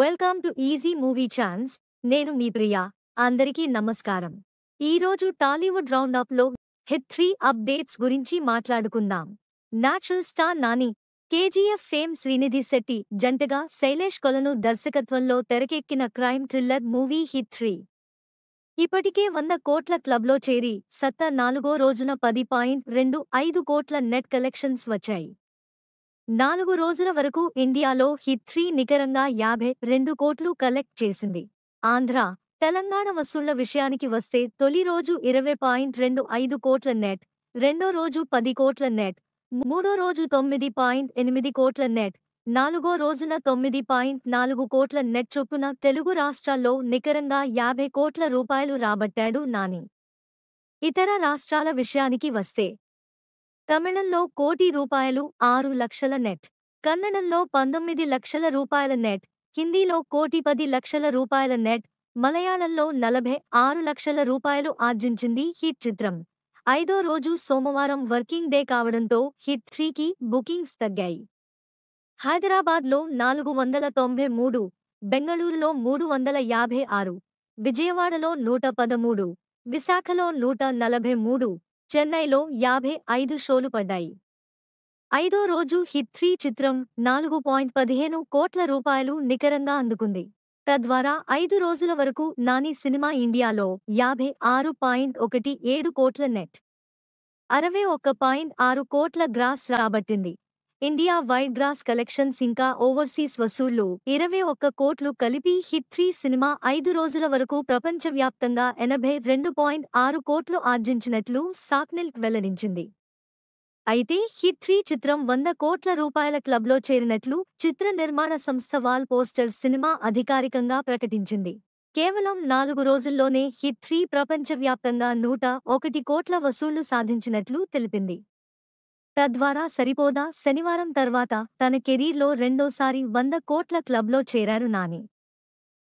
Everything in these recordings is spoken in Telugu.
Welcome to easy movie chance. నేను మీ ప్రియా. అందరికీ నమస్కారం. ఈరోజు టాలీవుడ్ రౌండప్లో హిట్ 3 అప్డేట్స్ గురించి మాట్లాడుకుందాం. Natural star Nani, KGF fame Srinidhi Shetty జంటగా శైలేష్ కొలను దర్శకత్వంలో తెరకెక్కిన క్రైమ్ థ్రిల్లర్ మూవీ హిట్ 3 ఇప్పటికే 100 కోట్ల క్లబ్లో చేరి సత్తా 4వ రోజున 10.25 కోట్ల నెట్ కలెక్షన్స్ వచ్చాయి. 4 రోజుల వరకు ఇండియాలో హిట్ 3 నికరంగా 52 కోట్లు కలెక్ట్ చేసింది. ఆంధ్ర, తెలంగాణ వసూళ్ల విషయానికి వస్తే తొలి రోజు 20.25 కోట్ల నెట్, రెండో రోజు 10 కోట్ల నెట్, మూడో రోజు 9.8 కోట్ల నెట్, నాలుగో రోజున 9.4 కోట్ల నెట్ చొప్పున తెలుగు రాష్ట్రాల్లో నికరంగా 50 కోట్ల రూపాయలు రాబట్టాడు నాని. ఇతర రాష్ట్రాల విషయానికి వస్తే తమిళంలో ₹1,00,00,000 6 లక్షల నెట్, కన్నడంలో 19 లక్షల రూపాయల నెట్, హిందీలో ₹1,10,00,000 నెట్, మలయాళంలో 46 లక్షల రూపాయలు ఆర్జించింది హిట్ చిత్రం. 5వ రోజు సోమవారం వర్కింగ్ డే కావడంతో హిట్ 3కి బుకింగ్స్ తగ్గాయి. హైదరాబాద్లో 493, బెంగళూరులో 356, విజయవాడలో 113, విశాఖలో 143, చెన్నైలో 55 షోలు పడ్డాయి. 5వ రోజు హిట్ 3 చిత్రం 4.15 కోట్ల రూపాయలు నికరంగా అందుకుంది. తద్వారా 5 రోజుల వరకు నాని సినిమా ఇండియాలో 56.17 కోట్ల నెట్, 61.6 కోట్ల గ్రాస్ రాబట్టింది. ఇండియా వైడ్ గ్రాస్ కలెక్షన్స్ ఇంకా ఓవర్సీస్ వసూళ్లు 21 కోట్లు కలిపి హిట్ 3 సినిమా 5 రోజుల వరకు ప్రపంచవ్యాప్తంగా 82.6 కోట్లు ఆర్జించినట్లు సాక్నెల్ట్ వెల్లడించింది. అయితే హిట్ 3 చిత్రం 100 కోట్ల రూపాయల క్లబ్లో చేరినట్లు చిత్ర నిర్మాణ సంస్థ వాల్ పోస్టర్స్ సినిమా అధికారికంగా ప్రకటించింది. కేవలం 4 రోజుల్లోనే హిట్ 3 ప్రపంచవ్యాప్తంగా 101 కోట్ల వసూళ్లు సాధించినట్లు తెలిపింది. తద్వారా సరిపోదా శనివారం తర్వాత తన కెరీర్లో రెండోసారి 100 కోట్ల క్లబ్లో చేరారు నాని.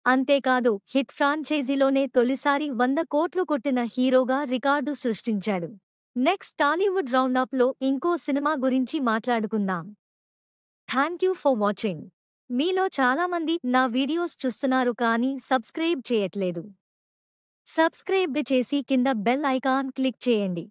అంతేకాదు హిట్ ఫ్రాంచైజీలోనే తొలిసారి 100 కోట్లు కొట్టిన హీరోగా రికార్డు సృష్టించాడు. నెక్స్ట్ టాలీవుడ్ రౌండప్లో ఇంకో సినిమా గురించి మాట్లాడుకుందాం. Thank you for watching. మీలో చాలామంది నా వీడియోస్ చూస్తున్నారు కానీ సబ్స్క్రైబ్ చేయట్లేదు. సబ్స్క్రైబ్ చేసి కింద బెల్ ఐకాన్ క్లిక్ చేయండి.